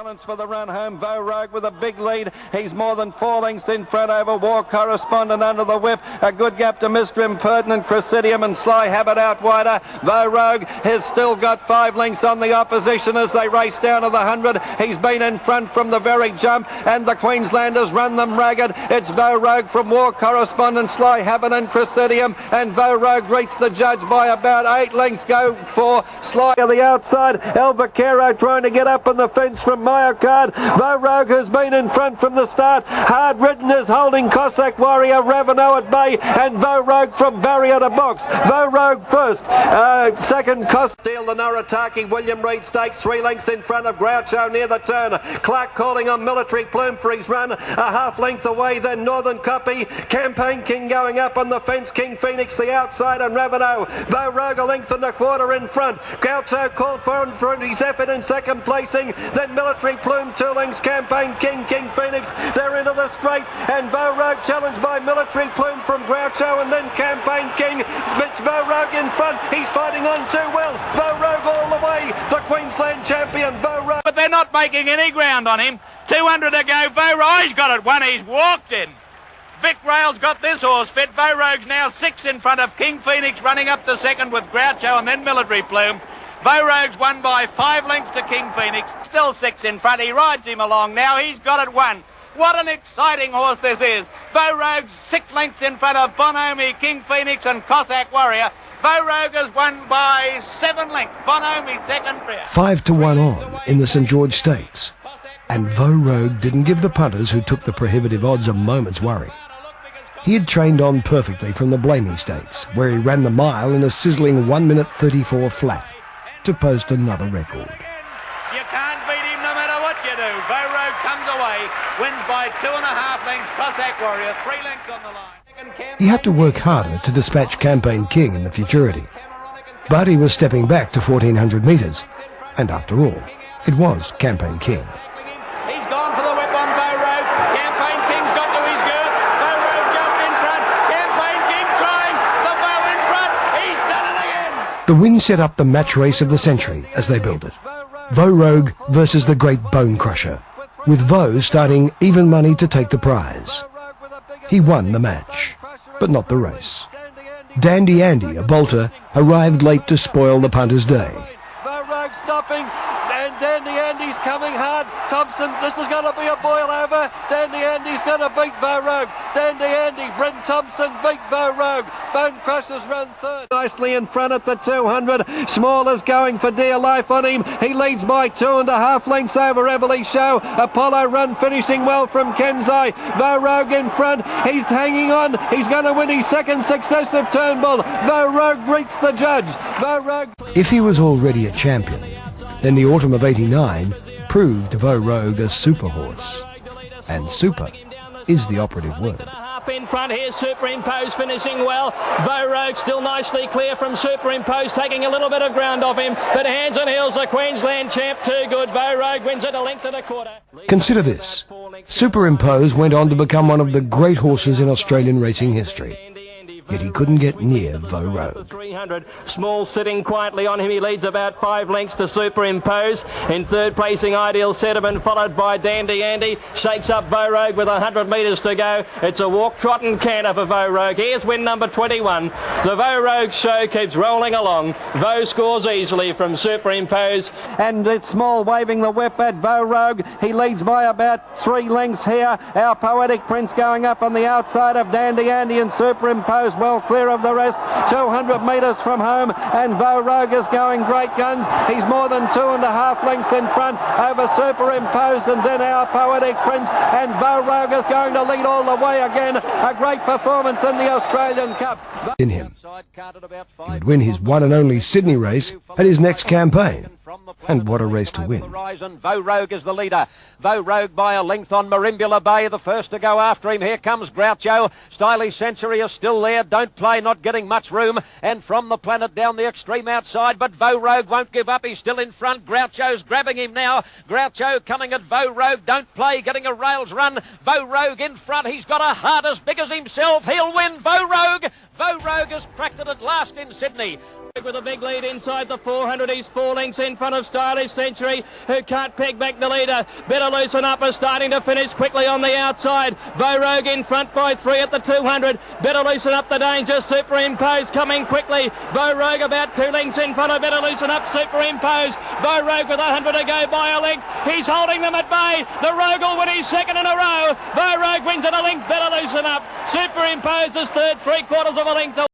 For the run home, Vo Rogue with a big lead. He's more than 4 lengths in front over War Correspondent under the whip. A good gap to Mr. Impertinent, Chrysidium and Sly Habit out wider. Vo Rogue has still got 5 lengths on the opposition as they race down to the 100. He's been in front from the very jump and the Queenslanders run them ragged. It's Vo Rogue from War Correspondent, Sly Habit and Chrysidium, and Vo Rogue greets the judge by about 8 lengths. Go for Sly on the outside. El Vaquero trying to get up on the fence from Myocard. Vo Rogue has been in front from the start. Hard Ridden is holding Cossack Warrior, Ravenel at bay, and Vo Rogue from barrier to box. Vo Rogue first. Second, Steele, the Noritaki, William Reid Stakes, 3 lengths in front of Groucho near the turn. Clark calling on Military Plume for his run. A half length away, then Northern Copy. Campaign King going up on the fence. King Phoenix the outside, and Ravenel. Vo Rogue a length and a quarter in front. Groucho called for his effort in second placing. Then Military Plume 2 lengths, Campaign King, King Phoenix, they're into the straight, and Vo Rogue challenged by Military Plume from Groucho, and then Campaign King. It's Vo Rogue in front, he's fighting on too well. Vo Rogue all the way, the Queensland champion, Vo Rogue. But they're not making any ground on him. 200 to go, Vo Rogue, he's got it, 1, he's walked in. Vic Rail's got this horse fit. Vo Rogue's now 6 in front of King Phoenix, running up the second with Groucho and then Military Plume. Vo Rogue's won by 5 lengths to King Phoenix. Still 6 in front. He rides him along now. He's got it 1. What an exciting horse this is. Vo Rogue's 6 lengths in front of Bonhomie, King Phoenix and Cossack Warrior. Vo Rogue has won by 7 lengths. Bonhomie second. 5-1 on in the St George Stakes. And Vo Rogue didn't give the punters who took the prohibitive odds a moment's worry. He had trained on perfectly from the Blamey Stakes, where he ran the mile in a sizzling 1 minute 34 flat, to post another record. You can't beat him no matter what you do. Vo Rogue comes away, wins by 2.5 lengths. Cossack Warrior, 3 lengths on the line. He had to work harder to dispatch Campaign King in the Futurity, but he was stepping back to 1400 metres, and after all, it was Campaign King. He's gone for the whip on Vo Rogue. Campaign King's got to his girth. Vo Rogue jumped in front. Campaign King trying. The Vo in front. He's done it again. The win set up the match race of the century as they built it. Vo Rogue versus the Great Bone Crusher, with Vo starting even money to take the prize. He won the match, but not the race. Dandy Andy, a bolter, arrived late to spoil the punter's day. Vo Rogue stopping, and Dandy Andy's coming hard. Thompson, this is going to be a boil over. Dandy Andy's going to beat Vo Rogue. Dandy Andy, Brent Thompson beat Vo Rogue. Bone Crushers run third. Nicely in front at the 200. Small is going for dear life on him. He leads by 2.5 lengths over Everly Show. Apollo Run finishing well from Kenzai. Vo Rogue in front. He's hanging on. He's going to win his second successive Turnbull. Vo Rogue greets the judge. Vo Rogue. If he was already a champion, then the autumn of '89 proved Vo Rogue a super horse. And super is the operative word. In front here, Superimpose finishing well. Vo Rogue still nicely clear from Superimpose, taking a little bit of ground off him. But Hands and Hills, the Queensland champ, too good. Vo Rogue wins it 1 length and a quarter. Consider this. Superimpose went on to become one of the great horses in Australian racing history. Yet he couldn't get near Vo Rogue. 300. Small sitting quietly on him. He leads about 5 lengths to Superimpose. In third placing, Ideal Sediment, followed by Dandy Andy. Shakes up Vo Rogue with 100 metres to go. It's a walk, trot and canter for Vo Rogue. Here's win number 21. The Vo Rogue show keeps rolling along. Vo scores easily from Superimpose. And it's Small waving the whip at Vo Rogue. He leads by about 3 lengths here. Our Poetic Prince going up on the outside of Dandy Andy and Superimpose. Well clear of the rest, 200 metres from home, and Vo Rogue is going great guns. He's more than 2.5 lengths in front over Superimpose, and then Our Poetic Prince, and Vo Rogue is going to lead all the way again. A great performance in the Australian Cup. In him, he would win his one and only Sydney race at his next campaign. And what a race to win. Vo Rogue is the leader. Vo Rogue by a length on Marimbula Bay, the first to go after him. Here comes Groucho. Stylish Century is still there. Don't Play not getting much room. And From the Planet down the extreme outside. But Vo Rogue won't give up. He's still in front. Groucho's grabbing him now. Groucho coming at Vo Rogue. Don't Play getting a rails run. Vo Rogue in front. He's got a heart as big as himself. He'll win. Vo Rogue. Vo Rogue has cracked it at last in Sydney. With a big lead inside the 400. He's 4 lengths in front. front of Stylish Century, who can't peg back the leader. Better Loosen Up is starting to finish quickly on the outside. Vo Rogue in front by 3 at the 200. Better Loosen Up the danger. Superimposed coming quickly. Vo Rogue about 2 lengths in front of Better Loosen Up. Superimposed. Vo Rogue with 100 to go by a length. He's holding them at bay. The Rogue will win his second in a row. Vo Rogue wins at a length. Better Loosen Up. Superimposed is third, 3/4 of a length.